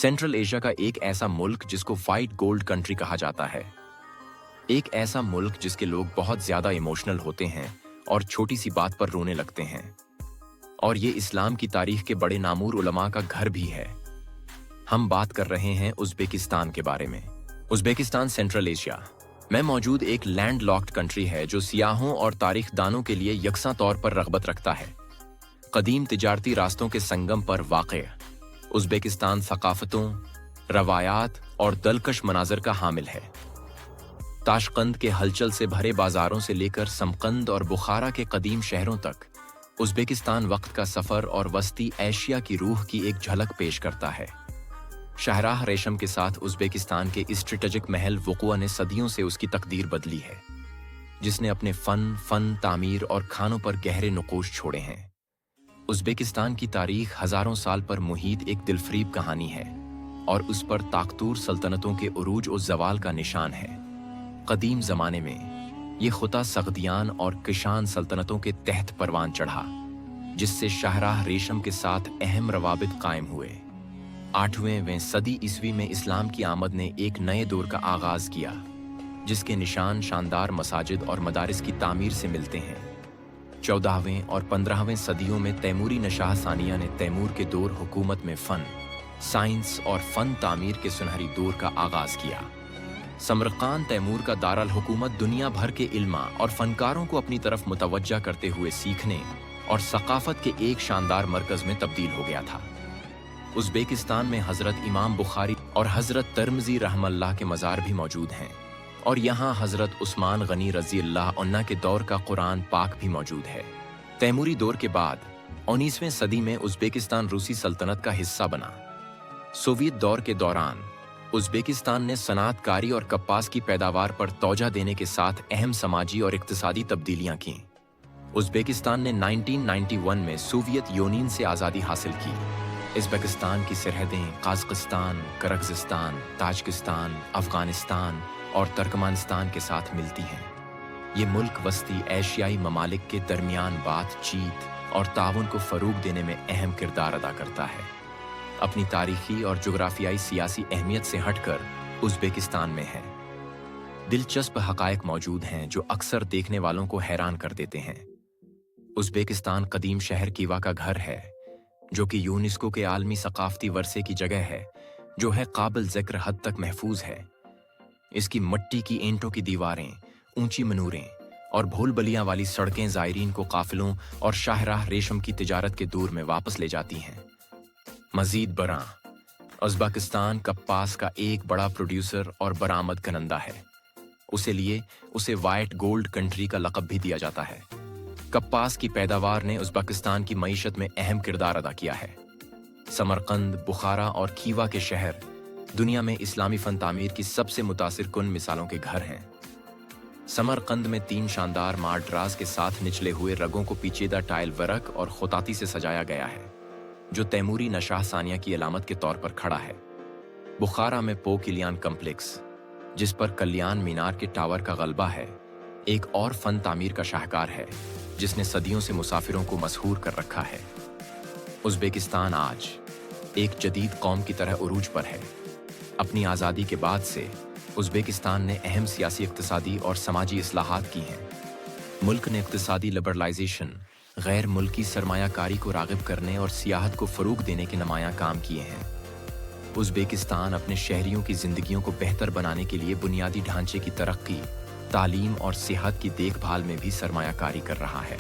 Central Asia का एक ऐसा मुल्क जिसको व्हाइट गोल्ड कंट्री कहा जाता है। एक ऐसा मुल्क जिसके लोग बहुत ज्यादा इमोशनल होते हैं और छोटी सी बात पर रोने लगते हैं। और ये इस्लाम की तारीख के बड़े नामूर उलमा का घर भी है। हम बात कर रहे हैं उज़्बेकिस्तान के बारे में। उज़्बेकिस्तान सेंट्रल एशिया में मौजूद एक लैंड लॉक्ड कंट्री है जो सियाहों और तारीख दानों के लिए यकसा तौर पर रग़बत रखता है। कदीम तिजारती रास्तों के संगम पर वाक़ उज़्बेकिस्तान सकाफ़तों, रवायात और दलकश मनाज़र का हामिल है। ताशकंद के हलचल से भरे बाजारों से लेकर समकंद और बुखारा के कदीम शहरों तक उज़्बेकिस्तान वक्त का सफ़र और वस्ती एशिया की रूह की एक झलक पेश करता है। शाहराह रेशम के साथ उज़्बेकिस्तान के स्ट्रेटेजिक महल वक़ुआ ने सदियों से उसकी तकदीर बदली है, जिसने अपने फ़न तामीर और खानों पर गहरे नुक़ूश छोड़े हैं। उज़्बेकिस्तान की तारीख हज़ारों साल पर मुहीत एक दिलफरीब कहानी है और उस पर ताकतूर सल्तनतों के उरूज और ज़वाल का निशान है। कदीम ज़माने में ये खुता सगदियान और किशान सल्तनतों के तहत परवान चढ़ा, जिससे शाहराह रेशम के साथ अहम रवाबित कायम हुए। 8वीं सदी ईस्वी में इस्लाम की आमद ने एक नए दौर का आगाज़ किया, जिसके निशान शानदार मसाजिद और मदारिस की तामीर से मिलते हैं। 14वीं और 15वीं सदियों में तैमूरी नशाह सानिया ने तैमूर के दौर हुकूमत में फ़न, साइंस और फ़न तामीर के सुनहरी दौर का आगाज़ किया। समरकान तैमूर का दारुल हुकूमत दुनिया भर के इल्मा और फनकारों को अपनी तरफ मुतवज्जा करते हुए सीखने और सकाफत के एक शानदार मरकज़ में तब्दील हो गया था। उज़्बेकिस्तान में हज़रत इमाम बुखारी और हज़रत तिर्मिज़ी रहमतुल्लाह के मज़ार भी मौजूद हैं और यहाँ हज़रत उस्मान गनी रज़ी अल्लाह अन्हु के दौर का कुरान पाक भी मौजूद है। तैमूरी दौर के बाद 19वीं सदी में उज़्बेकिस्तान रूसी सल्तनत का हिस्सा बना। सोवियत दौर के दौरान उज़्बेकिस्तान ने सनातकारी और कपास की पैदावार पर तवज्जो देने के साथ अहम समाजी और इक़्तिसादी तब्दीलियां की। उज़्बेकिस्तान ने 1991 में सोवियत यूनियन से आज़ादी हासिल की। उज़्बेकिस्तान की सरहदें कज़ाकिस्तान, किर्गिज़स्तान, ताजिकिस्तान, अफ़गानिस्तान और तुर्कमेनिस्तान के साथ मिलती हैं। ये मुल्क वस्ती एशियाई ममालिक के दरमियान बातचीत और ताउन को फ़रोग़ देने में अहम किरदार अदा करता है। अपनी तारीखी और जुग्राफियाई सियासी अहमियत से हटकर उज़्बेकिस्तान में है दिलचस्प हक़ाइक़ मौजूद हैं जो अक्सर देखने वालों को हैरान कर देते हैं। उज़्बेकिस्तान कदीम शहर कीवा का घर है, जो कि यूनेस्को के आलमी सकाफ़ती वरसे की जगह है, जो है काबिल ज़िक्र हद तक महफूज है। इसकी मिट्टी की ईंटों की दीवारें, ऊंची मनूरें और भूल-भुलैया वाली सड़कें ज़ायरीन को काफ़िलों और शाहराह रेशम की तिजारत के दौर में वापस ले जाती हैं। मज़ीद बरां, उज़्बेकिस्तान कपास का एक बड़ा प्रोड्यूसर और बरामद करंदा है। उसे वाइट गोल्ड कंट्री का लक़ब भी दिया जाता है। कपास की पैदावार ने उज़्बेकिस्तान की मईशत में अहम किरदार अदा किया है। समरकंद, बुखारा और खीवा के शहर दुनिया में इस्लामी फ़न तामीर की सबसे मुतासिर कुन मिसालों के घर हैं। समरकंद में 3 शानदार मार्डराज के साथ निचले हुए रगों को पेचीदा टाइल वर्क और खुताती से सजाया गया है, जो तैमूरी नशाह सानिया की अलामत के तौर पर खड़ा है। बुखारा में पो किलियान कम्प्लेक्स, जिस पर कल्याण मीनार के टावर का गलबा है, एक और फ़न तामीर का शाहकार है जिसने सदियों से मुसाफिरों को मसहूर कर रखा है। उज़्बेकिस्तान आज एक जदीद कौम की तरह उरूज पर है। अपनी आज़ादी के बाद से उज़्बेकिस्तान ने अहम सियासी, इक़्तिसादी और समाजी इस्लाहात की हैं। मुल्क ने इक़्तिसादी लिबरलाइजेशन, गैर मुल्की सरमायाकारी को राग़िब करने और सियाहत को फ़रोग़ देने के नुमायाँ काम किए हैं। उज़्बेकिस्तान अपने शहरियों की ज़िंदगियों को बेहतर बनाने के लिए बुनियादी ढांचे की तरक्की, तालीम और सेहत की देखभाल में भी सरमायाकारी कर रहा है।